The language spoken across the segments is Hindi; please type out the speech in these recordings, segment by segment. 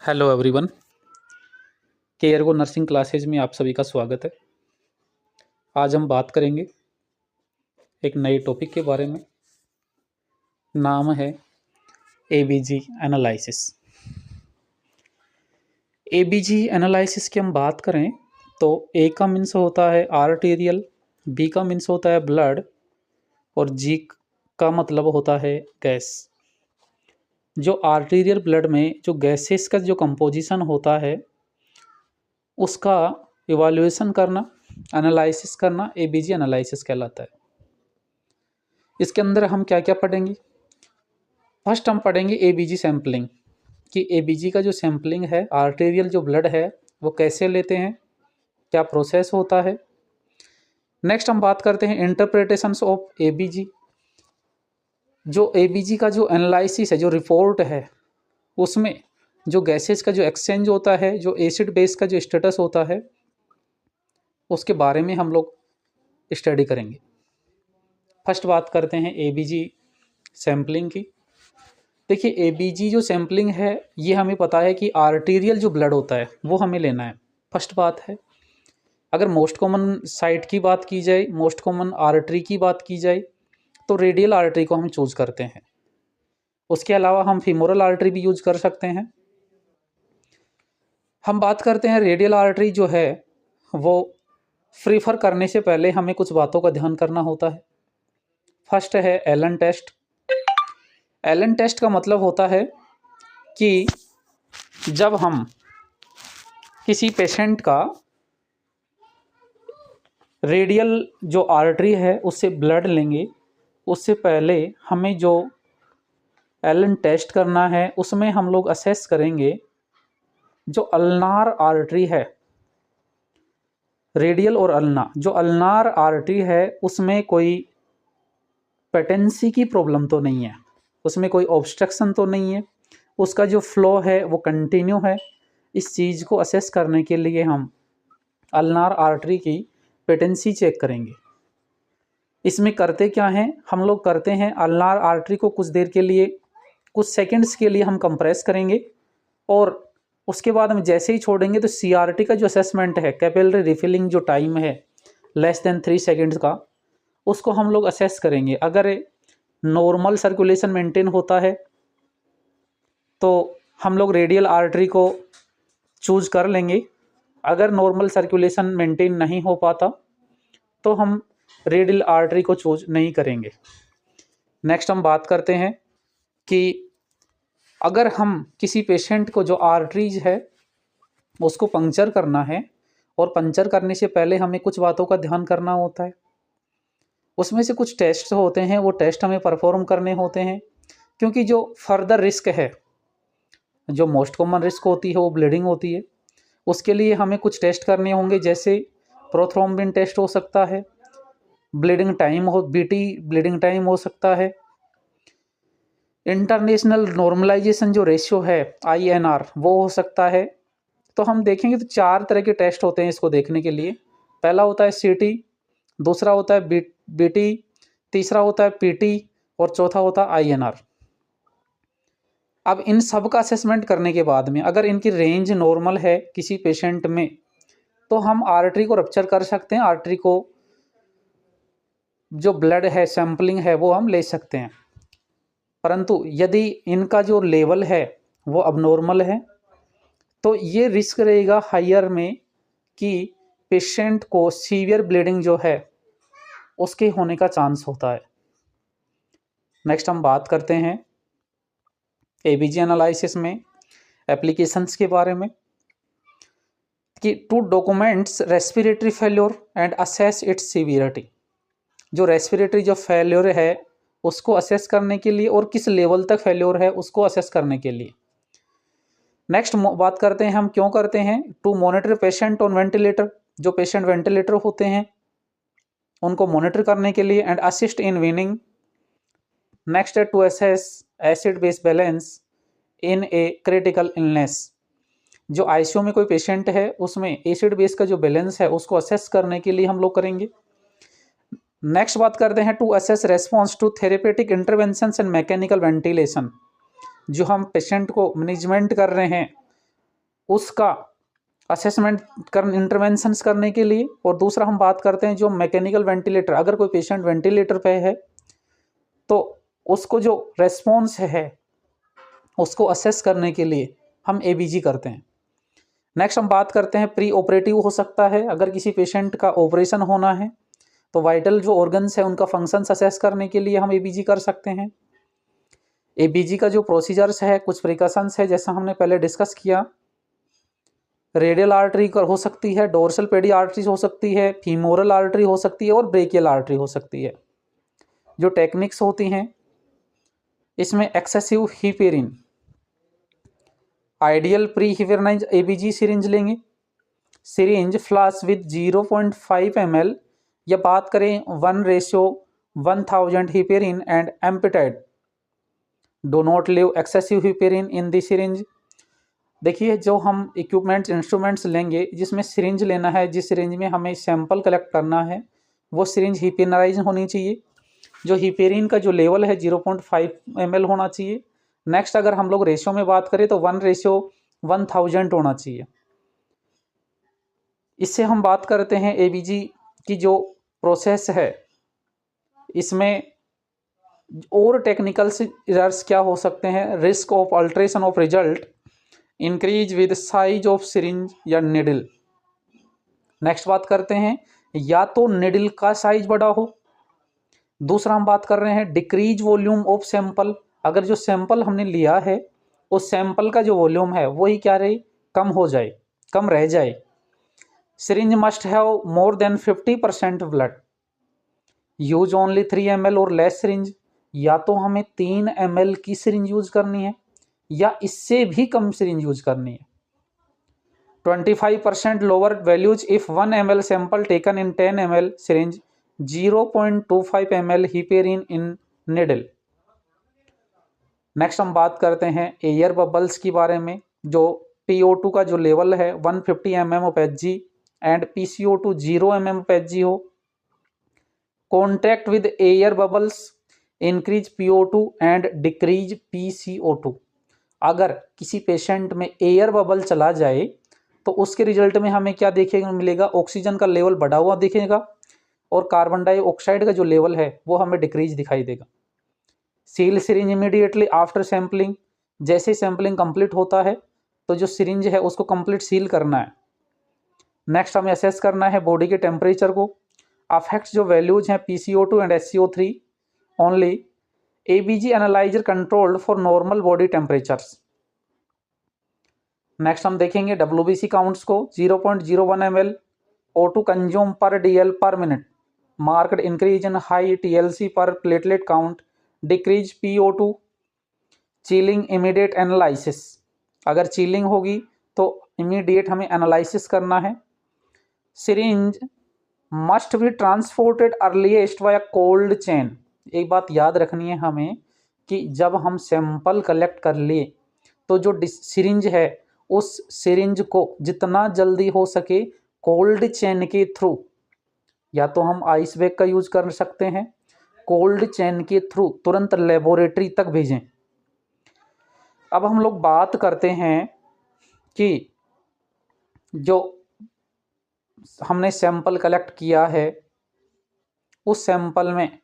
Hello everyone. केयर गो नर्सिंग क्लासेज में आप सभी का स्वागत है। आज हम बात करेंगे एक नए टॉपिक के बारे में। नाम है एबीजी एनालिसिस। एबीजी एनालिसिस की हम बात करें तो ए का मीन्स होता है आर्टेरियल, बी का मीन्स होता है ब्लड और जी का मतलब होता है गैस। जो आर्टेरियल ब्लड में जो गैसेस का जो कंपोजिशन होता है उसका इवैल्यूएशन करना, एनालिसिस करना एबीजी एनालिसिस कहलाता है। इसके अंदर हम क्या क्या पढ़ेंगे? फर्स्ट हम पढ़ेंगे एबीजी सैम्पलिंग, कि एबीजी का जो सैम्पलिंग है, आर्टेरियल जो ब्लड है वो कैसे लेते हैं, क्या प्रोसेस होता है। नेक्स्ट हम बात करते हैं इंटरप्रिटेशंस ऑफ एबीजी। जो एबीजी का जो एनालिसिस है, जो रिपोर्ट है, उसमें जो गैसेस का जो एक्सचेंज होता है, जो एसिड बेस का जो स्टेटस होता है, उसके बारे में हम लोग स्टडी करेंगे। फर्स्ट बात करते हैं एबीजी सैम्पलिंग की। देखिए, एबीजी जो सैम्पलिंग है ये हमें पता है कि आर्टेरियल जो ब्लड होता है वो हमें लेना है। फर्स्ट बात है, अगर मोस्ट कॉमन साइट की बात की जाए, मोस्ट कॉमन आर्टरी की बात की जाए, तो रेडियल आर्टरी को हम चूज करते हैं। उसके अलावा हम फीमोरल आर्टरी भी यूज कर सकते हैं। हम बात करते हैं रेडियल आर्टरी जो है वो प्रीफर करने से पहले हमें कुछ बातों का ध्यान करना होता है। फर्स्ट है एलन टेस्ट। एलन टेस्ट का मतलब होता है कि जब हम किसी पेशेंट का रेडियल जो आर्टरी है उससे ब्लड लेंगे, उससे पहले हमें जो एलन टेस्ट करना है उसमें हम लोग असेस करेंगे जो अल्नार आर्टरी है, रेडियल और अल्ना, जो अल्नार आर्टरी है उसमें कोई पेटेंसी की प्रॉब्लम तो नहीं है, उसमें कोई ऑब्स्ट्रक्शन तो नहीं है, उसका जो फ्लो है वो कंटिन्यू है। इस चीज़ को असेस करने के लिए हम अल्नार आर्टरी की पेटेंसी चेक करेंगे। इसमें करते क्या हैं, हम लोग करते हैं अल्नार आर्टरी को कुछ देर के लिए, कुछ सेकंड्स के लिए हम कंप्रेस करेंगे और उसके बाद हम जैसे ही छोड़ेंगे तो सीआरटी का जो असेसमेंट है, कैपिलरी रिफिलिंग जो टाइम है लेस देन 3 सेकेंड्स का, उसको हम लोग असेस करेंगे। अगर नॉर्मल सर्कुलेशन मेंटेन होता है तो हम लोग रेडियल आर्टरी को चूज कर लेंगे। अगर नॉर्मल सर्कुलेशन मेंटेन नहीं हो पाता तो हम रेडियल आर्टरी को चूज नहीं करेंगे। नेक्स्ट हम बात करते हैं कि अगर हम किसी पेशेंट को जो आर्टरीज है उसको पंक्चर करना है और पंक्चर करने से पहले हमें कुछ बातों का ध्यान करना होता है। उसमें से कुछ टेस्ट होते हैं, वो टेस्ट हमें परफॉर्म करने होते हैं, क्योंकि जो फर्दर रिस्क है, जो मोस्ट कॉमन रिस्क होती है वो ब्लीडिंग होती है। उसके लिए हमें कुछ टेस्ट करने होंगे, जैसे प्रोथ्रोम्बिन टेस्ट हो सकता है, ब्लीडिंग टाइम हो, बीटी ब्लीडिंग टाइम हो सकता है, इंटरनेशनल नॉर्मलाइजेशन जो रेशियो है INR वो हो सकता है। तो हम देखेंगे तो 4 तरह के टेस्ट होते हैं इसको देखने के लिए। पहला होता है CT, दूसरा होता है BT, तीसरा होता है PT और चौथा होता है INR। अब इन सब का असेसमेंट करने के बाद में अगर इनकी रेंज नॉर्मल है किसी पेशेंट में तो हम आर्टरी को रप्चर कर सकते हैं, आर्टरी को जो ब्लड है सैम्पलिंग है वो हम ले सकते हैं। परंतु यदि इनका जो लेवल है वो अबनॉर्मल है तो ये रिस्क रहेगा हायर में कि पेशेंट को सीवियर ब्लीडिंग जो है उसके होने का चांस होता है। नेक्स्ट हम बात करते हैं एबीजी एनालिसिस में एप्लीकेशंस के बारे में, कि to documents respiratory failure and assess its severity. जो रेस्पिरेटरी जो फेल्योर है उसको असेस करने के लिए और किस लेवल तक फेल्योर है उसको असेस करने के लिए। नेक्स्ट बात करते हैं हम क्यों करते हैं, to monitor patient on ventilator. जो पेशेंट वेंटिलेटर होते हैं उनको मॉनिटर करने के लिए, and assist in weaning. Next है to assess acid base balance in a critical illness. जो आईसीयू में कोई पेशेंट है उसमें एसिड बेस का जो बैलेंस है उसको असेस करने के लिए हम लोग करेंगे। नेक्स्ट बात करते हैं to assess response to therapeutic interventions and mechanical ventilation. जो हम पेशेंट को मैनेजमेंट कर रहे हैं उसका असेसमेंट इंटरवेंशंस करने के लिए। और दूसरा हम बात करते हैं जो मैकेनिकल वेंटिलेटर, अगर कोई पेशेंट वेंटिलेटर पे है तो उसको जो रेस्पॉन्स है उसको असेस करने के लिए हम एबीजी करते हैं। नेक्स्ट हम बात करते हैं प्री ऑपरेटिव हो सकता है, अगर किसी पेशेंट का ऑपरेशन होना है तो वाइटल जो ऑर्गन्स है उनका फंक्शंस असेस करने के लिए हम एबीजी कर सकते हैं। एबीजी का जो प्रोसीजर्स है, कुछ प्रिकॉशंस है, जैसा हमने पहले डिस्कस किया। रेडियल आर्टरी हो सकती है, डोर्सल पेडी आर्टरी हो सकती है, फीमोरल आर्टरी हो सकती है और ब्रेकियल आर्टरी हो सकती है। जो टेक्निक्स होती हैं इसमें excessive heparin, ideal pre heparinize ABG syringe लेंगे, सिरिंज फ्लास्क विद 0.5 ml, या बात करें 1:1000 heparin and emptied. Do not leave excessive heparin in the syringe. देखिए जो हम इक्विपमेंट्स इंस्ट्रूमेंट्स लेंगे, जिसमें सिरिंज लेना है, जिस सिरिंज में हमें सैंपल कलेक्ट करना है, वो सिरिंज हीपेराइज होनी चाहिए। जो हीपेरिन का जो लेवल है 0.5 ml होना चाहिए। नेक्स्ट अगर हम लोग रेशियो में बात करें तो 1:1000 होना चाहिए। इससे हम बात करते हैं एबीजी की जो प्रोसेस है, इसमें और टेक्निकल एरर्स क्या हो सकते हैं। Risk of alteration of result increase with size of syringe या निडल। नेक्स्ट बात करते हैं, या तो निडल का साइज बड़ा हो। दूसरा हम बात कर रहे हैं डिक्रीज वॉल्यूम ऑफ सैंपल, अगर जो सैंपल हमने लिया है उस सैंपल का जो वॉल्यूम है वही क्या रहे, कम हो जाए, कम रह जाए। Syringe must have more than 50% blood. Use only 3 ml और लेस सिरिंज, या तो हमें 3 ml की सिरिंज यूज करनी है या इससे भी कम सिरिंज यूज करनी है। 25% lower values if 1 ml sample taken in 10 ml syringe, 0.25 ml heparin in needle. Next हम बात करते हैं एयर बबल्स के बारे में। जो PO2 का जो लेवल है 150 mm of Hg and PCO2 0 mm of Hg हो। Contact with air bubbles increase PO2 and decrease PCO2। अगर किसी पेशेंट में एयर बबल चला जाए तो उसके रिजल्ट में हमें क्या देखने को मिलेगा, ऑक्सीजन का लेवल बढ़ा हुआ दिखेगा और कार्बन डाइऑक्साइड का जो लेवल है वो हमें डिक्रीज दिखाई देगा। Seal syringe immediately after sampling, जैसे सैंपलिंग कंप्लीट होता है तो जो सिरिंज है उसको कंप्लीट सील करना है। नेक्स्ट हमें असेस करना है बॉडी के टेम्परेचर को। अफेक्ट्स जो वैल्यूज हैं PCO2 and SCO3 only. ABG analyser controlled for normal body temperatures. Next हम देखेंगे WBC काउंट्स को। 0.01 ml O2 कंज्यूम पर DL पर minute, marked increase in high TLC पर platelet count, decrease PO2। Chilling immediate analysis, अगर चिलिंग होगी तो इमीडिएट हमें एनालिसिस करना है। Syringe must be transported earliest via cold chain. एक बात याद रखनी है हमें कि जब हम सैंपल कलेक्ट कर लिए तो जो सिरिंज है उस सिरिंज को जितना जल्दी हो सके कोल्ड चेन के थ्रू, या तो हम आइस बैग का यूज कर सकते हैं, कोल्ड चेन के थ्रू तुरंत लेबोरेटरी तक भेजें। अब हम लोग बात करते हैं कि जो हमने सैंपल कलेक्ट किया है उस सैंपल में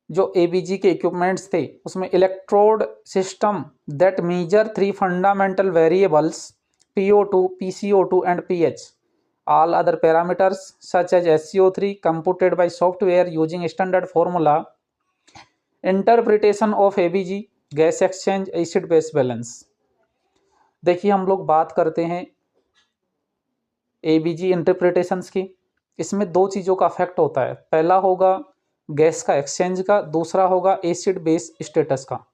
जो एबीजी के इक्विपमेंट्स थे उसमें electrode system that measure 3 fundamental variables PO2, PCO2 and pH। All other parameters such as SCO3 computed by software using standard formula। Interpretation of ABG, gas exchange, acid base balance। देखिए हम लोग बात करते हैं ABG इंटरप्रिटेशंस की। इसमें दो चीज़ों का अफेक्ट होता है, पहला होगा गैस का एक्सचेंज का, दूसरा होगा एसिड बेस स्टेटस का।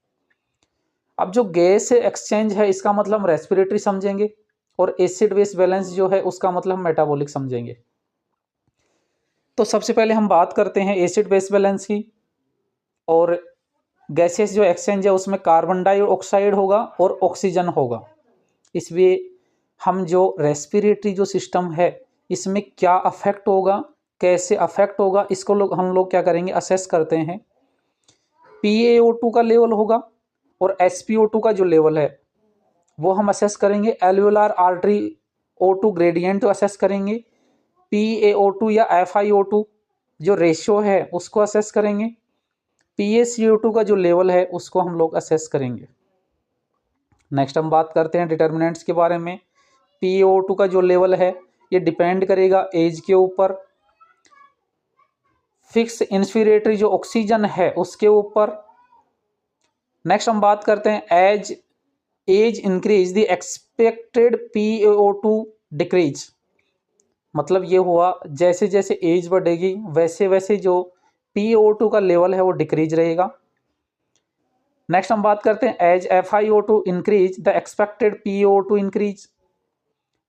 अब जो गैस एक्सचेंज है इसका मतलब रेस्पिरेटरी समझेंगे और एसिड बेस बैलेंस जो है उसका मतलब मेटाबॉलिक समझेंगे। तो सबसे पहले हम बात करते हैं एसिड बेस बैलेंस की। और गैसेस जो एक्सचेंज है उसमें कार्बन डाइऑक्साइड होगा और ऑक्सीजन होगा। इसलिए हम जो रेस्पिरेटरी जो सिस्टम है इसमें क्या अफेक्ट होगा, कैसे अफेक्ट होगा, इसको हम लोग क्या करेंगे, असेस करते हैं। PaO2 का लेवल होगा और SpO2 का जो लेवल है वो हम असेस करेंगे। एल्वुलर आर्टरी O2 ग्रेडियंट तो असेस करेंगे। PaO2 या FiO2 जो रेशियो है उसको असेस करेंगे। PaCO2 का जो लेवल है उसको हम लोग असेस करेंगे। नेक्स्ट हम बात करते हैं डिटर्मिनेंट्स के बारे में। PaO2 का जो लेवल है ये डिपेंड करेगा एज के ऊपर, फिक्स इंस्पिरेटरी जो ऑक्सीजन है उसके ऊपर। नेक्स्ट हम बात करते हैं as increase the expected PaO2 decrease. मतलब ये हुआ जैसे जैसे एज बढ़ेगी वैसे वैसे जो PaO2 का लेवल है वो डिक्रीज रहेगा। नेक्स्ट हम बात करते हैं as FiO2 increase the expected PaO2 increase.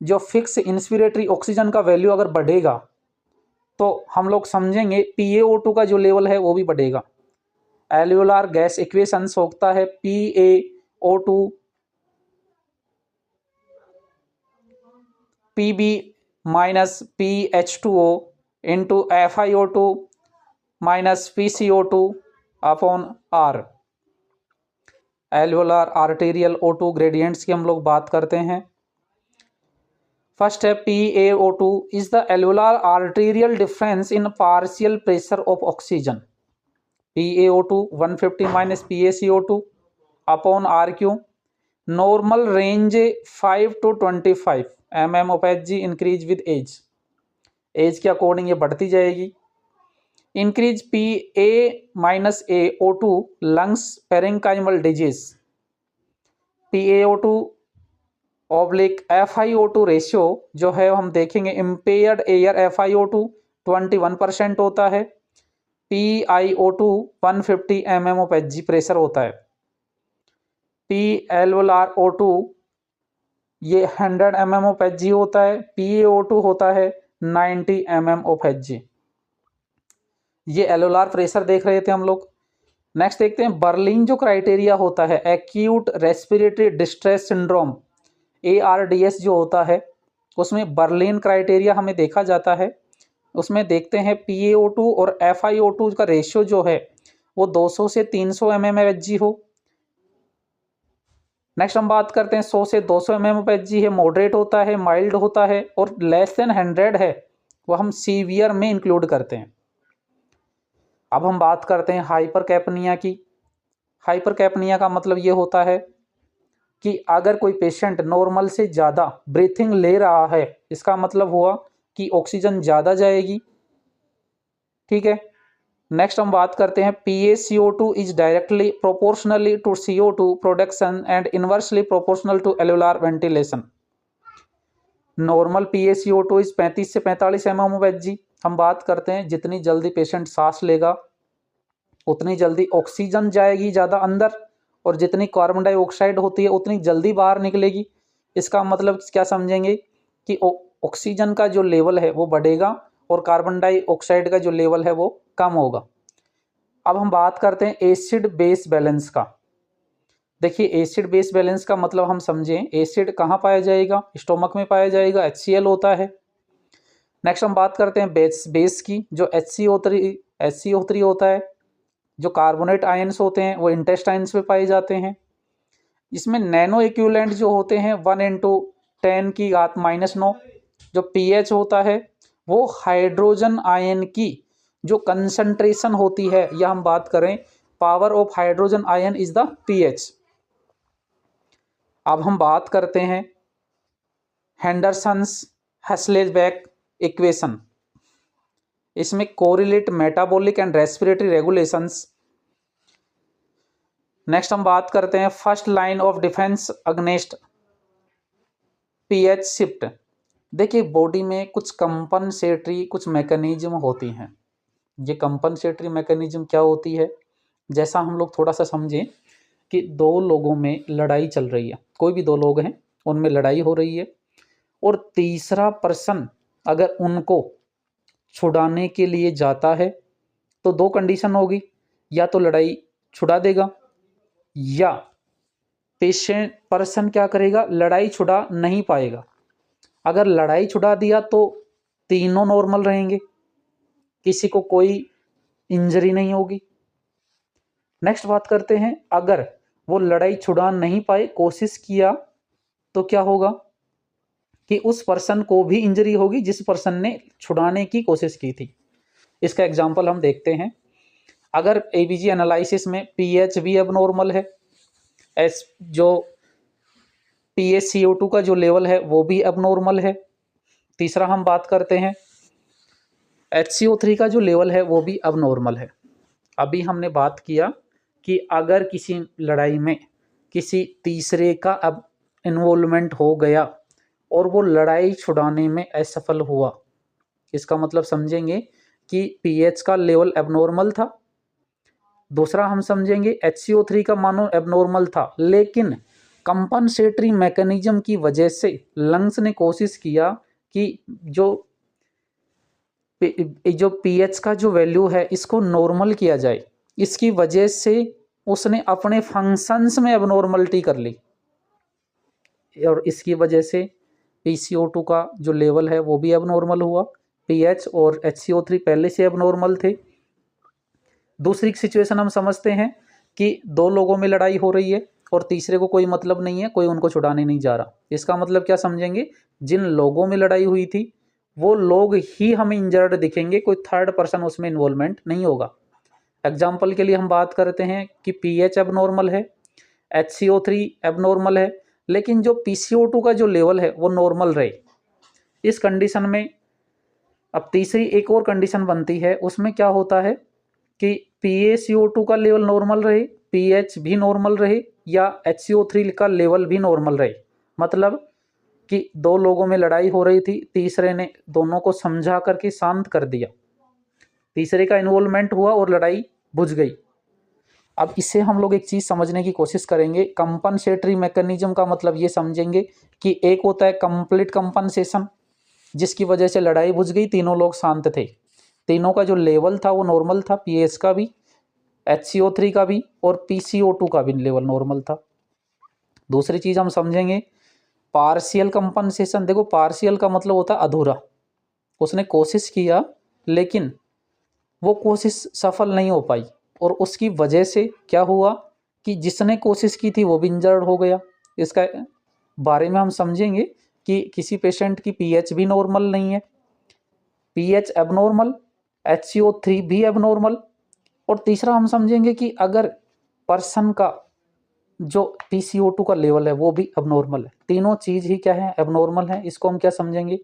जो फिक्स इंस्पिरेटरी ऑक्सीजन का वैल्यू अगर बढ़ेगा तो हम लोग समझेंगे PaO2 का जो लेवल है वो भी बढ़ेगा। एल्वुलर गैस इक्वेशंस होता है PaO2 Pb minus PH2O into FiO2 minus PCO2 upon R। Alveolar arterial O2 gradients की हम लोग बात करते हैं। फर्स्ट है PaO2 is the alveolar arterial difference in partial pressure of oxygen. PaO2 150 minus PaCO2 upon RQ। Normal range 5 to 25 mm of Hg increase with age के अकॉर्डिंग ये बढ़ती जाएगी। Increase Pa minus AO2 lungs parenchymal disease. PaO2 oblique FiO2 ratio जो है हम देखेंगे इम्पेयर्ड एयर FiO2 21% होता है। PiO2 150 mm of Hg pressure होता है। P-alveolar O2 ये 100 mm of Hg होता है। PaO2 होता है 90 mm of Hg। ये एल्वुलर प्रेशर देख रहे थे हम लोग। नेक्स्ट देखते हैं बर्लिन जो क्राइटेरिया होता है acute respiratory distress syndrome ARDS जो होता है उसमें बर्लिन क्राइटेरिया हमें देखा जाता है। उसमें देखते हैं PaO2 और FiO2 का रेशियो जो है वो 200 से 300 mm Hg हो। नेक्स्ट हम बात करते हैं 100 से 200 mm Hg है, मॉडरेट होता है, माइल्ड होता है, और लेस देन 100 है वो हम सीवियर में इंक्लूड करते हैं। अब हम बात करते हैं हाइपरकैपनिया की। हाइपरकैपनिया का मतलब ये होता है कि अगर कोई पेशेंट नॉर्मल से ज़्यादा ब्रीथिंग ले रहा है इसका मतलब हुआ कि ऑक्सीजन ज़्यादा जाएगी। ठीक है। नेक्स्ट हम बात करते हैं PaCO2 is directly proportionally to CO2 production and inversely proportional to alveolar ventilation. Normal PaCO2 is 35 से 45 mm Hg। हम बात करते हैं जितनी जल्दी पेशेंट सांस लेगा उतनी जल्दी ऑक्सीजन जाएगी ज़्यादा अंदर, और जितनी कार्बन डाइऑक्साइड होती है उतनी जल्दी बाहर निकलेगी। इसका मतलब क्या समझेंगे कि ऑक्सीजन का जो लेवल है वो बढ़ेगा और कार्बन डाइऑक्साइड का जो लेवल है वो कम होगा। अब हम बात करते हैं एसिड बेस बैलेंस का। देखिए एसिड बेस बैलेंस का मतलब हम समझें एसिड कहाँ पाया जाएगा, स्टोमक में पाया जाएगा, HCl होता है। नेक्स्ट हम बात करते हैं बेस की, जो HCO3 होता है। जो कार्बोनेट आयंस होते हैं वो इंटेस्टाइन्स में पाए जाते हैं। इसमें नैनो इक्विवेलेंट जो होते हैं 1×10⁻⁻⁹। जो pH होता है वो हाइड्रोजन आयन की जो कंसंट्रेशन होती है, या हम बात करें power of hydrogen ion is the pH। अब हम बात करते हैं हेंडरसन्स हेस्लेबैक इक्वेशन। इसमें correlate metabolic and respiratory regulations. Next हम बात करते हैं first line of defence against pH shift. देखिए बॉडी में कुछ कंपनसेटरी कुछ मैकेनिज्म होती हैं। ये कंपनसेटरी मैकेनिज्म क्या होती है, जैसा हम लोग थोड़ा सा समझें कि दो लोगों में लड़ाई चल रही है, कोई भी दो लोग हैं उनमें लड़ाई हो रही है, और तीसरा पर्सन अगर उनको छुड़ाने के लिए जाता है तो दो कंडीशन होगी, या तो लड़ाई छुड़ा देगा या पर्सन क्या करेगा, लड़ाई छुड़ा नहीं पाएगा। अगर लड़ाई छुड़ा दिया तो तीनों नॉर्मल रहेंगे, किसी को कोई इंजरी नहीं होगी। नेक्स्ट बात करते हैं अगर वो लड़ाई छुड़ा नहीं पाए, कोशिश किया तो क्या होगा कि उस पर्सन को भी इंजरी होगी जिस पर्सन ने छुड़ाने की कोशिश की थी। इसका एग्जाम्पल हम देखते हैं। अगर एबीजी एनालिसिस में पीएच भी अब नॉर्मल है, एस जो PaCO2 का जो लेवल है वो भी अब नॉर्मल है। तीसरा हम बात करते हैं HCO3 का जो लेवल है वो भी अब नॉर्मल है। अभी हमने बात किया कि अगर किसी लड़ाई में किसी तीसरे का अब इन्वॉल्वमेंट हो गया और वो लड़ाई छुड़ाने में असफल हुआ, इसका मतलब समझेंगे कि पीएच का लेवल एबनॉर्मल था। दूसरा हम समझेंगे HCO3 का मानो एबनॉर्मल था, लेकिन कंपनसेटरी मैकेनिज्म की वजह से लंग्स ने कोशिश किया कि जो पीएच का जो वैल्यू है इसको नॉर्मल किया जाए। इसकी वजह से उसने अपने फंक्शंस में एबनॉर्मलिटी कर ली और इसकी वजह से PCO2 का जो लेवल है वो भी एबनॉर्मल हुआ। पीएच और HCO3 पहले से एबनॉर्मल थे। दूसरी सिचुएशन हम समझते हैं कि दो लोगों में लड़ाई हो रही है और तीसरे को कोई मतलब नहीं है, कोई उनको छुड़ाने नहीं जा रहा। इसका मतलब क्या समझेंगे, जिन लोगों में लड़ाई हुई थी वो लोग ही हमें इंजर्ड दिखेंगे, कोई थर्ड पर्सन उसमें इन्वॉल्वमेंट नहीं होगा। एग्जाम्पल के लिए हम बात करते हैं कि पीएच एबनॉर्मल है, HCO3 एबनॉर्मल है, लेकिन जो PCO2 का जो लेवल है वो नॉर्मल रहे। इस कंडीशन में अब तीसरी एक और कंडीशन बनती है, उसमें क्या होता है कि PaCO2 का लेवल नॉर्मल रहे, पीएच भी नॉर्मल रहे या HCO3 का लेवल भी नॉर्मल रहे। मतलब कि दो लोगों में लड़ाई हो रही थी, तीसरे ने दोनों को समझा करके शांत कर दिया, तीसरे का इन्वॉल्वमेंट हुआ और लड़ाई बुझ गई। अब इससे हम लोग एक चीज़ समझने की कोशिश करेंगे। कंपनसेटरी मैकेनिज्म का मतलब ये समझेंगे कि एक होता है कंप्लीट कंपनसेशन, जिसकी वजह से लड़ाई बुझ गई, तीनों लोग शांत थे, तीनों का जो लेवल था वो नॉर्मल था, पीएच का भी, HCO3 का भी और PCO2 का भी लेवल नॉर्मल था। दूसरी चीज़ हम समझेंगे पार्शियल कंपनसेशन। देखो पार्शियल का मतलब होता है अधूरा, उसने कोशिश किया लेकिन वो कोशिश सफल नहीं हो पाई और उसकी वजह से क्या हुआ कि जिसने कोशिश की थी वो भी इंजर्ड हो गया। इसका बारे में हम समझेंगे कि किसी पेशेंट की पीएच भी नॉर्मल नहीं है, पीएच एबनॉर्मल, HCO3 भी एबनॉर्मल, और तीसरा हम समझेंगे कि अगर पर्सन का जो PCO2 का लेवल है वो भी एबनॉर्मल है। तीनों चीज़ ही क्या है, एबनॉर्मल है। इसको हम क्या समझेंगे,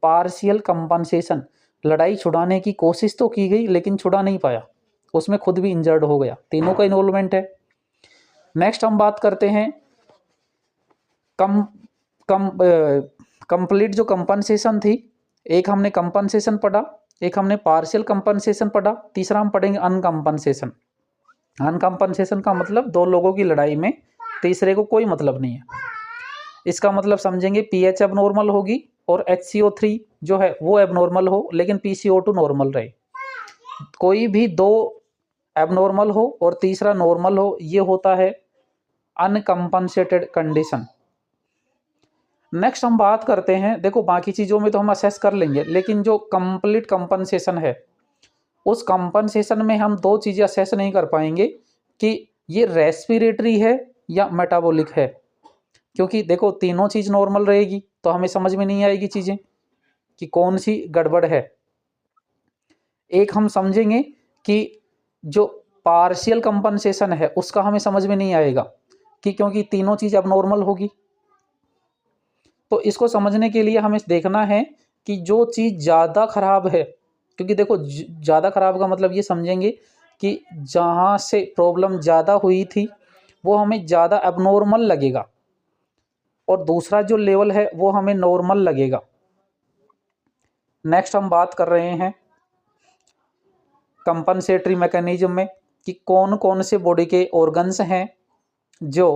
पार्शियल कंपनसेशन। लड़ाई छुड़ाने की कोशिश तो की गई लेकिन छुड़ा नहीं पाया, उसमें खुद भी इंजर्ड हो गया, तीनों का इन्वॉल्वमेंट है। नेक्स्ट हम बात करते हैं कम कम कंप्लीट जो कंपनसेशन थी। एक हमने कंपनसेशन पढ़ा, एक हमने पार्शियल कंपनसेशन पढ़ा, तीसरा हम पढ़ेंगे अनकंपनसेशन। अनकंपनसेशन का मतलब दो लोगों की लड़ाई में तीसरे को कोई मतलब नहीं है। इसका मतलब समझेंगे पीएच एबनॉर्मल होगी और HCO3 जो है वो एबनॉर्मल हो लेकिन PCO2 नॉर्मल रहे। कोई भी दो एबनॉर्मल हो और तीसरा नॉर्मल हो, ये होता है अनकंपनसेटेड कंडीशन। नेक्स्ट हम बात करते हैं, देखो बाकी चीज़ों में तो हम असेस कर लेंगे, लेकिन जो कंप्लीट कंपनसेशन है उस कंपनसेशन में हम दो चीज़ें असेस नहीं कर पाएंगे कि ये रेस्पिरेटरी है या मेटाबॉलिक है, क्योंकि देखो तीनों चीज़ नॉर्मल रहेगी तो हमें समझ में नहीं आएगी चीज़ें कि कौन सी गड़बड़ है। एक हम समझेंगे कि जो पार्शियल कंपनसेशन है उसका हमें समझ में नहीं आएगा कि क्योंकि तीनों चीज़ अब नॉर्मल होगी। तो इसको समझने के लिए हमें देखना है कि जो चीज़ ज़्यादा खराब है, क्योंकि देखो ज़्यादा खराब का मतलब ये समझेंगे कि जहाँ से प्रॉब्लम ज़्यादा हुई थी वो हमें ज़्यादा एबनॉर्मल लगेगा और दूसरा जो लेवल है वो हमें नॉर्मल लगेगा। नेक्स्ट हम बात कर रहे हैं कंपनसेटरी मैकेनिज्म में कि कौन कौन से बॉडी के ऑर्गन्स हैं जो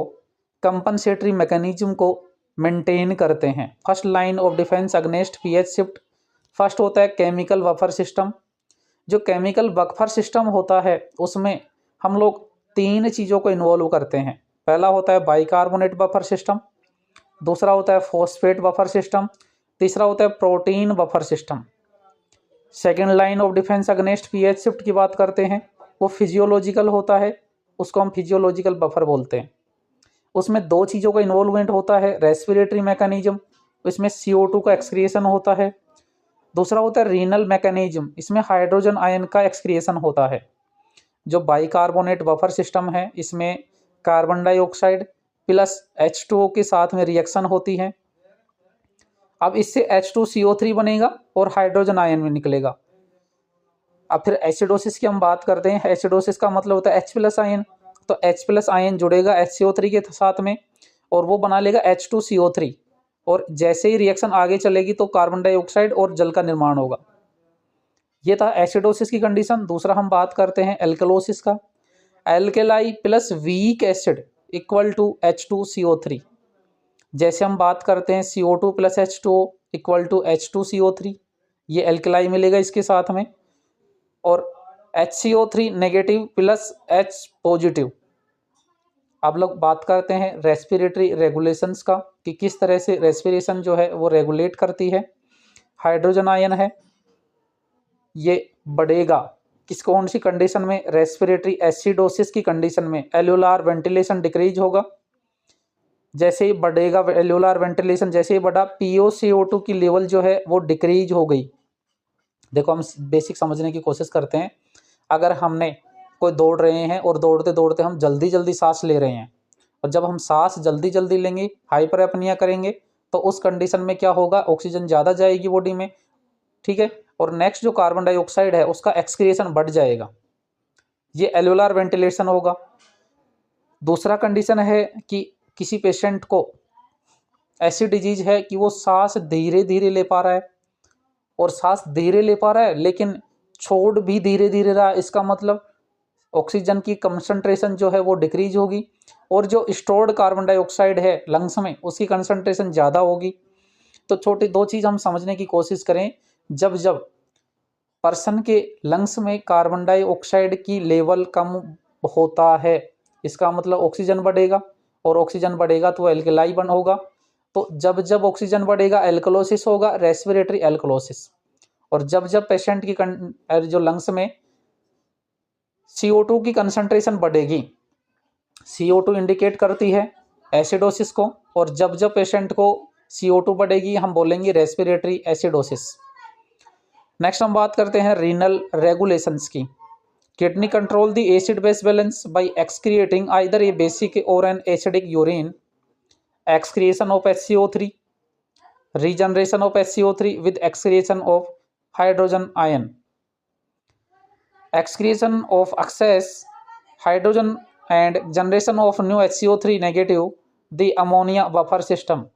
कंपनसेटरी मैकेनिज्म को मेंटेन करते हैं। First line of defence against pH shift. First होता है केमिकल बफर सिस्टम। जो केमिकल बफर सिस्टम होता है उसमें हम लोग तीन चीज़ों को इन्वॉल्व करते हैं। पहला होता है बाइकार्बोनेट बफर सिस्टम, दूसरा होता है फॉस्फेट बफर सिस्टम, तीसरा होता है protein buffer system. Second line of defence against pH shift की बात करते हैं, वो फिजियोलॉजिकल होता है, उसको हम फिजियोलॉजिकल बफर बोलते हैं। उसमें दो चीज़ों का इन्वॉल्वमेंट होता है, रेस्पिरेटरी मैकेनिज्म, इसमें CO2 का एक्सक्रिएशन होता है। दूसरा होता है रीनल मैकेनिज्म, इसमें हाइड्रोजन आयन का एक्सक्रिएशन होता है। जो बाइकार्बोनेट बफर सिस्टम है, इसमें कार्बन डाइऑक्साइड प्लस H2O के साथ में रिएक्शन होती है। अब इससे H2CO3 बनेगा और हाइड्रोजन आयन में निकलेगा। अब फिर एसिडोसिस की हम बात करते हैं। एसिडोसिस का मतलब होता है H+ आयन, तो H+ आयन जुड़ेगा HCO3 के साथ में और वो बना लेगा H2CO3, और जैसे ही रिएक्शन आगे चलेगी तो कार्बन डाइऑक्साइड और जल का निर्माण होगा। ये था एसिडोसिस की कंडीशन। दूसरा हम बात करते हैं एल्कलोसिस का। Alkali plus weak acid equal to H2CO3। जैसे हम बात करते हैं CO2 plus H2O equal to H2CO3, ये एल्केलाई मिलेगा इसके साथ में, और HCO3 negative plus H positive. अब लोग बात करते हैं रेस्पिरेटरी रेगुलेशंस का, कि किस तरह से रेस्पिरेशन जो है वो रेगुलेट करती है। हाइड्रोजन आयन है, ये बढ़ेगा किस कौन सी कंडीशन में, रेस्पिरेटरी एसिडोसिस की कंडीशन में। एल्यूलार वेंटिलेशन डिक्रीज होगा, जैसे ही बढ़ेगा एल्यूलार वेंटिलेशन, जैसे ही बढ़ा PoCO2 की लेवल जो है वो डिक्रीज हो गई। देखो हम बेसिक समझने की कोशिश करते हैं। अगर हमने कोई दौड़ रहे हैं और दौड़ते दौड़ते हम जल्दी जल्दी सांस ले रहे हैं, और जब हम सांस जल्दी जल्दी लेंगे, हाइपर एपनिया करेंगे, तो उस कंडीशन में क्या होगा, ऑक्सीजन ज़्यादा जाएगी बॉडी में, ठीक है, और नेक्स्ट जो कार्बन डाइऑक्साइड है उसका एक्सक्रिएशन बढ़ जाएगा, ये एल्यूलार वेंटिलेशन होगा। दूसरा कंडीशन है कि किसी पेशेंट को ऐसी डिजीज है कि वो सांस धीरे धीरे ले पा रहा है, और सांस धीरे ले पा रहा है लेकिन छोड़ भी धीरे धीरे रहा है, इसका मतलब ऑक्सीजन की कंसंट्रेशन जो है वो डिक्रीज होगी, और जो स्टोर्ड कार्बन डाइऑक्साइड है लंग्स में उसकी कंसंट्रेशन ज़्यादा होगी। तो छोटी दो चीज़ हम समझने की कोशिश करें। जब जब पर्सन के लंग्स में कार्बन डाइऑक्साइड की लेवल कम होता है, इसका मतलब ऑक्सीजन बढ़ेगा, और ऑक्सीजन बढ़ेगा तो एल्कलाई बन होगा। तो जब जब ऑक्सीजन बढ़ेगा एल्कलोसिस होगा, रेस्पिरेटरी एल्कलोसिस। और जब जब पेशेंट की जो लंग्स में CO2 की कंसंट्रेशन बढ़ेगी, CO2 इंडिकेट करती है एसिडोसिस को, और जब जब पेशेंट को CO2 बढ़ेगी हम बोलेंगे रेस्पिरेटरी एसिडोसिस। नेक्स्ट हम बात करते हैं रीनल रेगुलेशंस की। Kidney control the acid base balance by excreting either a basic or an acidic urine, excretion of HCO3, regeneration of HCO3 with excretion of hydrogen ion, excretion of excess hydrogen and generation of new HCO3 negative, the ammonia buffer system.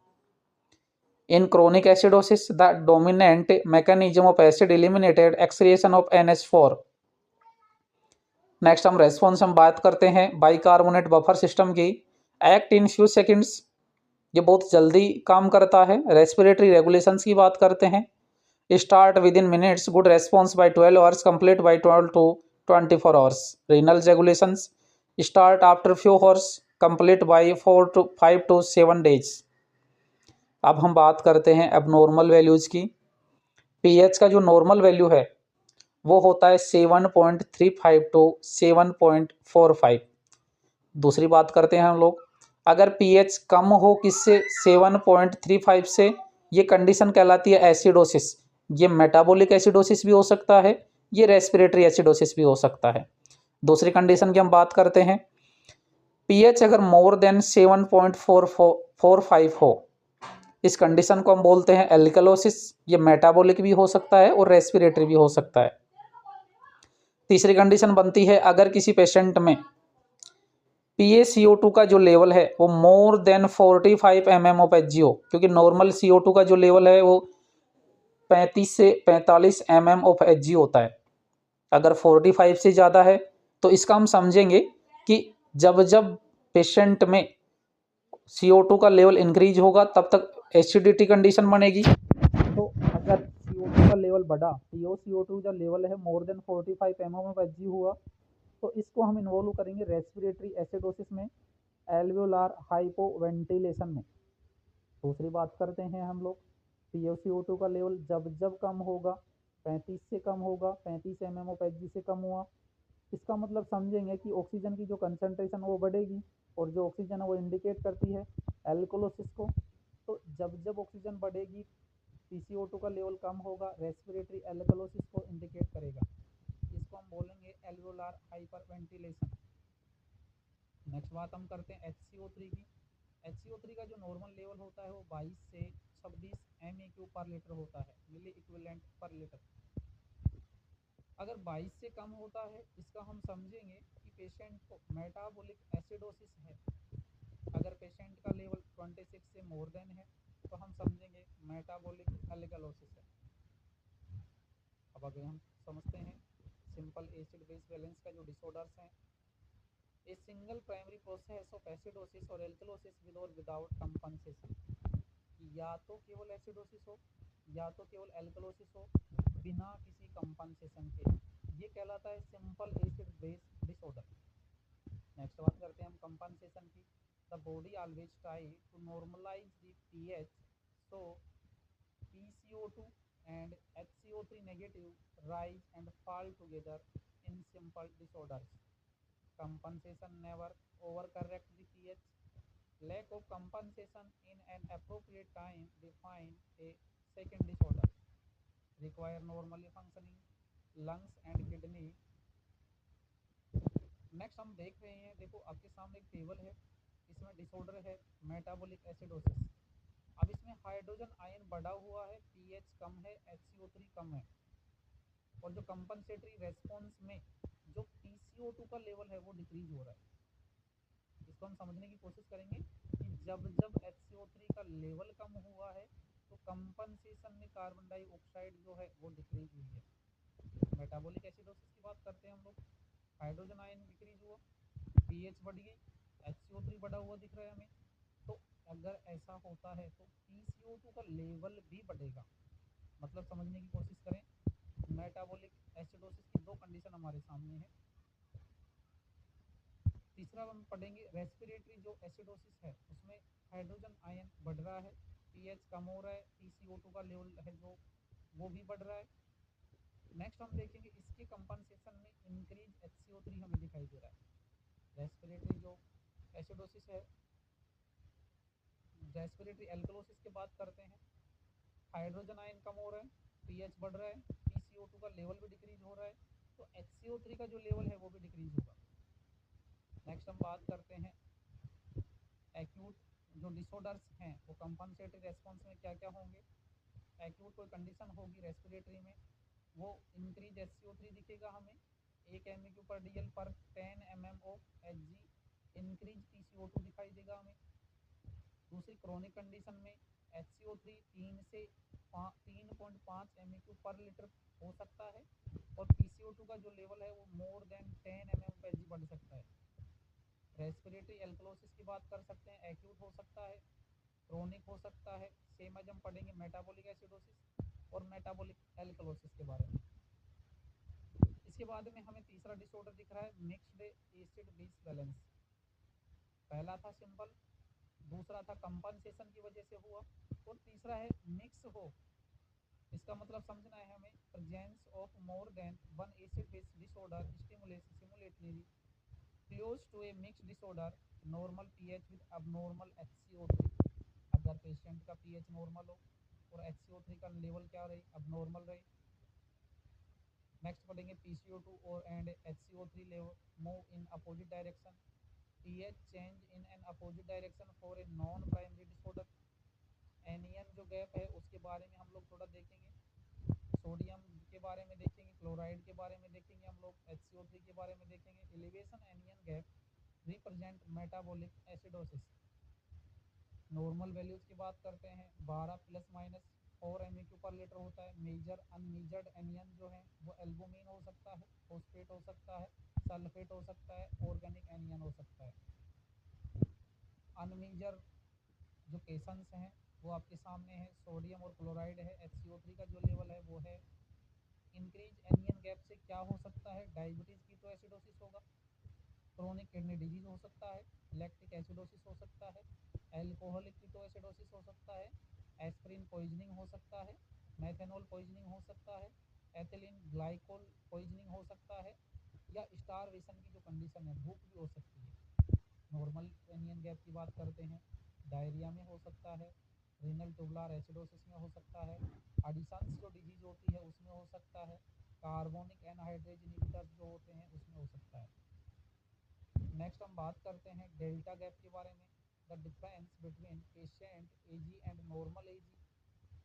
In chronic acidosis, the dominant mechanism of acid eliminated excretion of NH4. Next हम रेस्पॉन्स हम बात करते हैं बाइकार्बोनेट बफर सिस्टम की। एक्ट इन फ्यू सेकेंड्स, ये बहुत जल्दी काम करता है। रेस्पिरेटरी रेगुलेशंस की बात करते हैं। Start with in minutes, good response bye 12 hours, complete bye 12 to 24 hours. Renal regulations start after few hours, complete bye 5 to 7 days। अब हम बात करते हैं एबनॉर्मल वैल्यूज़ की। पीएच का जो नॉर्मल वैल्यू है वो होता है 7.35 to 7.45। दूसरी बात करते हैं हम लोग, अगर पीएच कम हो किससे, 7.35 से, ये कंडीशन कहलाती है एसिडोसिस। ये मेटाबॉलिक एसिडोसिस भी हो सकता है, ये रेस्पिरेटरी एसिडोसिस भी हो सकता है। दूसरी कंडीशन की हम बात करते हैं, पीएच अगर मोर देन 7.45 हो, इस कंडीशन को हम बोलते हैं एल्कलोसिस। ये मेटाबॉलिक भी हो सकता है और रेस्पिरेटरी भी हो सकता है। तीसरी कंडीशन बनती है, अगर किसी पेशेंट में PaCO2 का जो लेवल है वो more than 45 mm of HgO, क्योंकि नॉर्मल CO2 का जो लेवल है वो 35 से 45 mm ऑफ HgO होता है। अगर 45 से ज़्यादा है तो इसका हम समझेंगे कि जब जब पेशेंट में CO2 का लेवल इंक्रीज होगा तब तक एसिडिटी कंडीशन बनेगी। तो अगर CO2 का लेवल बढ़ा, PoCO2 का लेवल है more than 45 mm of Hg हुआ, तो इसको हम इन्वॉल्व करेंगे रेस्पिरेटरी एसिडोसिस में, एल्वियोलार हाइपोवेंटिलेशन में। दूसरी बात करते हैं हम लोग, PoCO2 का लेवल जब जब कम होगा, 35 से कम होगा, 35 mm ऑफ Hg से कम हुआ, इसका मतलब समझेंगे कि ऑक्सीजन की जो कंसंट्रेशन वो बढ़ेगी। और जो ऑक्सीजन है वो इंडिकेट करती है एल्कोलोसिस को। तो जब जब ऑक्सीजन बढ़ेगी PCO2 का लेवल कम होगा, रेस्पिरेटरी एल्कोलोसिस को इंडिकेट करेगा। इसको हम बोलेंगे एल्वोलार हाइपरवेंटिलेशन। नेक्स्ट बात हम करते हैं HCO3 की। HCO3 का जो नॉर्मल लेवल होता है वो 22 से 26 MEQ पर लीटर होता है, मिली इक्विवेलेंट पर लीटर। अगर 22 से कम होता है इसका हम समझेंगे कि पेशेंट को मेटाबॉलिक एसिडोसिस है। अगर पेशेंट का लेवल 26 से मोर देन है तो हम समझेंगे मेटाबॉलिक एल्कलोसिस है। अब अगर हम समझते हैं सिंपल एसिड बेस बैलेंस का जो डिसऑर्डर्स हैं, a single primary process of acidosis और एल्कलोसिस विद और विदाउट कंपनसेशन। या तो केवल एसिडोसिस हो या तो केवल एल्कलोसिस हो बिना किसी कंपनसेशन के, ये कहलाता है simple acid base disorder. Next बात करते हैं हम कंपनसेशन की। The body always try to normalize the pH, so PCO2 and HCO3 negative rise and fall together in simple disorders. Compensation never overcorrect the pH. Lack of compensation in an appropriate time define a second disorder. Require normally functioning lungs and kidney. Next हम देख रहे हैं, देखो आपके सामने एक टेबल है, इसमें डिसऑर्डर है मेटाबॉलिक एसिडोसिस। अब इसमें हाइड्रोजन आयन बढ़ा हुआ है, पीएच कम है, HCO3 कम है, और जो कंपनसेटरी रेस्पॉन्स में जो PCO2 का लेवल है वो डिक्रीज हो रहा है। इसको हम समझने की कोशिश करेंगे कि जब जब HCO3 का लेवल कम हुआ है तो कंपनसेशन में कार्बन डाइऑक्साइड जो है वो डिक्रीज हुई है। मेटाबॉलिक एसिडोसिस की बात करते हैं हम लोग, हाइड्रोजन आयन डिक्रीज हुआ, पीएच बढ़ गई, HCO3 बढ़ा हुआ दिख रहा है हमें। तो अगर ऐसा होता है तो PCO2 का लेवल भी बढ़ेगा। मतलब समझने की कोशिश करें, मेटाबॉलिक एसिडोसिस की दो कंडीशन हमारे सामने है। तीसरा हम पढ़ेंगे रेस्पिरेटरी जो एसिडोसिस है, उसमें हाइड्रोजन आयन बढ़ रहा है, पीएच कम हो रहा है, PCO2 का लेवल है जो वो भी बढ़ रहा है। नेक्स्ट हम देखेंगे इसके कंपनसेशन में इंक्रीज HCO3 हमें दिखाई दे रहा है। रेस्पिरेटरी जो एसिडोसिस है, रेस्पिरेटरी एल्कलोसिस की बात करते हैं, हाइड्रोजन आयन कम हो रहा है, पीएच बढ़ रहा है, PCO2 का लेवल भी डिक्रीज हो रहा है, तो HCO3 का जो लेवल है वो भी डिक्रीज होगा। नेक्स्ट हम बात करते हैं एक्यूट जो डिसऑर्डर्स हैं वो कंपनसेटरी रेस्पॉन्स में क्या क्या होंगे। एक्यूट कोई कंडीशन होगी रेस्पिरेटरी में, वो इंक्रीज HCO3 दिखेगा हमें 1 MEQ पर DL पर 10 mmO Hg, इंक्रीज PCO2 दिखाई देगा हमें। दूसरी क्रोनिक कंडीशन में HCO3 3 से 3.5 MEQ पर लीटर हो सकता है और PCO2 का जो लेवल है वो मोर देन 10 mmHg बढ़ सकता है। रेस्पिरेटरी एल्कलोसिस की बात कर सकते हैं, एक्यूट हो सकता है, क्रोनिक हो सकता है। सेम आज हम पढ़ेंगे मेटाबॉलिक एसिडोसिस और मेटाबॉलिक एल्कलोसिस के बारे में। इसके बाद में हमें तीसरा डिसऑर्डर दिख रहा है मिक्स्ड एसिड बेस बैलेंस। पहला था सिंपल, दूसरा था कंपनसेशन की वजह से हुआ, और तीसरा है मिक्स हो। इसका मतलब समझना है हमें, presence of more than one acid base disorder simultaneously close to a mixed disorder, normal pH with abnormal HCO3। अगर पेशेंट का पीएच नॉर्मल हो और HCO3 का लेवल क्या रहे, अबनॉर्मल रहे। नेक्स्ट पढ़ेंगे PCO2 और and HCO3 level move in opposite direction, pH change in an opposite direction for a non primary disorder। Anion जो गैप है उसके बारे में हम लोग थोड़ा देखेंगे, सोडियम के बारे में देखेंगे, क्लोराइड के बारे में देखेंगे, हम लोग HCO3 के बारे में देखेंगे। Elevation anion gap represent metabolic acidosis. Normal values की बात करते हैं, 12 ± 4 MEQ पर लीटर होता है। मेजर अनमेजर्ड एनियन जो है वो एल्बुमिन हो सकता है, फॉस्फेट हो सकता है, सल्फेट हो सकता है, ऑर्गेनिक एनियन हो सकता है। अनमेजर जो केशंस हैं वो आपके सामने है, सोडियम और क्लोराइड है। HCO3 का जो लेवल है वो है। इंक्रीज एनियन गैप से क्या हो सकता है, डायबिटीज की तो एसिडोसिस होगा, क्रोनिक किडनी डिजीज हो सकता है, लैक्टिक एसिडोसिस हो सकता है, एल्कोहलिक कीटोएसिडोसिस हो सकता है, एस्पिरिन पॉइजनिंग हो सकता है, मेथेनॉल पॉइजनिंग हो सकता है, एथिलीन ग्लाइकोल पॉइजनिंग हो सकता है, या स्टारवेशन की जो कंडीशन है, भूख भी हो सकती है। नॉर्मल एनियन गैप की बात करते हैं, डायरिया में हो सकता है, रीनल ट्यूबुलर एसिडोसिस में हो सकता है, एडिशंस जो डिजीज होती है उसमें हो सकता है, कार्बोनिक एनहाइड्रेज इनहिबिटर्स जो होते हैं उसमें हो सकता है। नेक्स्ट हम बात करते हैं डेल्टा गैप के बारे में। The difference between patient AG and normal AG,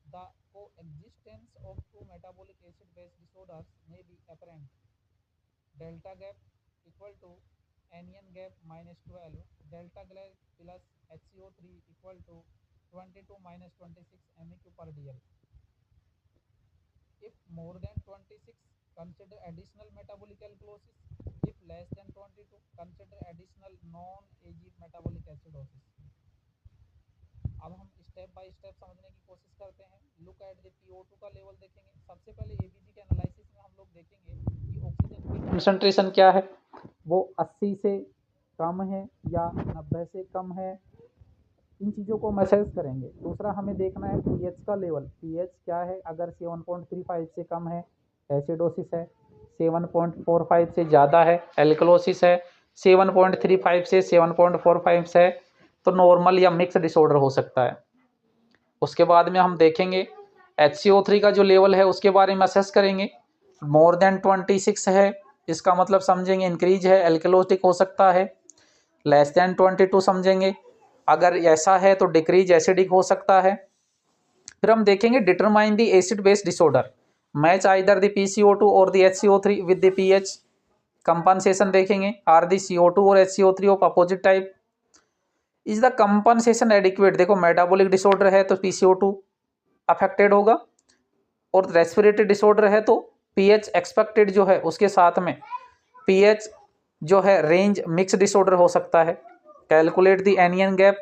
the coexistence of two metabolic acid base disorders may be apparent. Delta gap equal to anion gap -12, delta gap plus HCO3 equal to 22 - 26 MEQ per DL. If more than 26, consider additional metabolic alkalosis. If less than 22, consider additional non-AG metabolic acidosis. अब हम स्टेप बाय स्टेप समझने की कोशिश करते हैं। लुक एट द PO2 का लेवल देखेंगे। सबसे पहले ABG के एनालिसिस में हम लोग देखेंगे कि ऑक्सीजन की कंसंट्रेशन क्या है, वो 80 से कम है या 90 से कम है, इन चीज़ों को मैसेज करेंगे। दूसरा हमें देखना है pH का लेवल, pH क्या है, अगर 7.35 से कम है एसिडोसिस है, 7.45 से ज़्यादा है एल्कलोसिस है, 7.35 से 7.45 है तो नॉर्मल या मिक्स डिसऑर्डर हो सकता है। उसके बाद में हम देखेंगे HCO3 का जो लेवल है उसके बारे में असेस करेंगे। मोर देन 26 है, इसका मतलब समझेंगे इंक्रीज है, एल्कलोटिक हो सकता है। लेस देन 22 समझेंगे, अगर ऐसा है तो डिक्रीज एसिडिक हो सकता है। फिर हम देखेंगे determine the acid base disorder, match either the PCO2 और the HCO3 with the pH। Compensation देखेंगे, आर द CO2 और HCO3 of opposite type, is the compensation adequate. देखो मेटाबॉलिक डिसऑर्डर है तो PCO2 अफेक्टेड होगा, और रेस्पिरेटरी डिसऑर्डर है तो pH एक्सपेक्टेड जो है उसके साथ में pH जो है रेंज मिक्स डिसऑर्डर हो सकता है। Calculate the anion gap,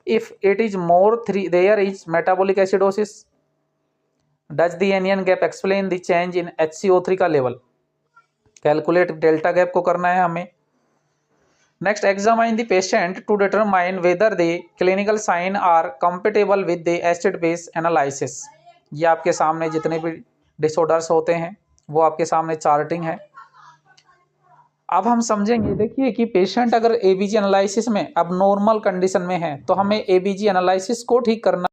if it is more 3 there is metabolic acidosis. Does the anion gap explain the change in HCO3 का लेवल। कैलकुलेट डेल्टा गैप को करना है हमें। Next, examine the patient to determine whether the clinical sign are compatible with the acid base analysis. ये आपके सामने जितने भी डिसऑर्डर्स होते हैं वो आपके सामने चार्टिंग है। अब हम समझेंगे, देखिए कि पेशेंट अगर ABG एनालिसिस में अब नॉर्मल कंडीशन में है तो हमें ABG एनालिसिस को ठीक करना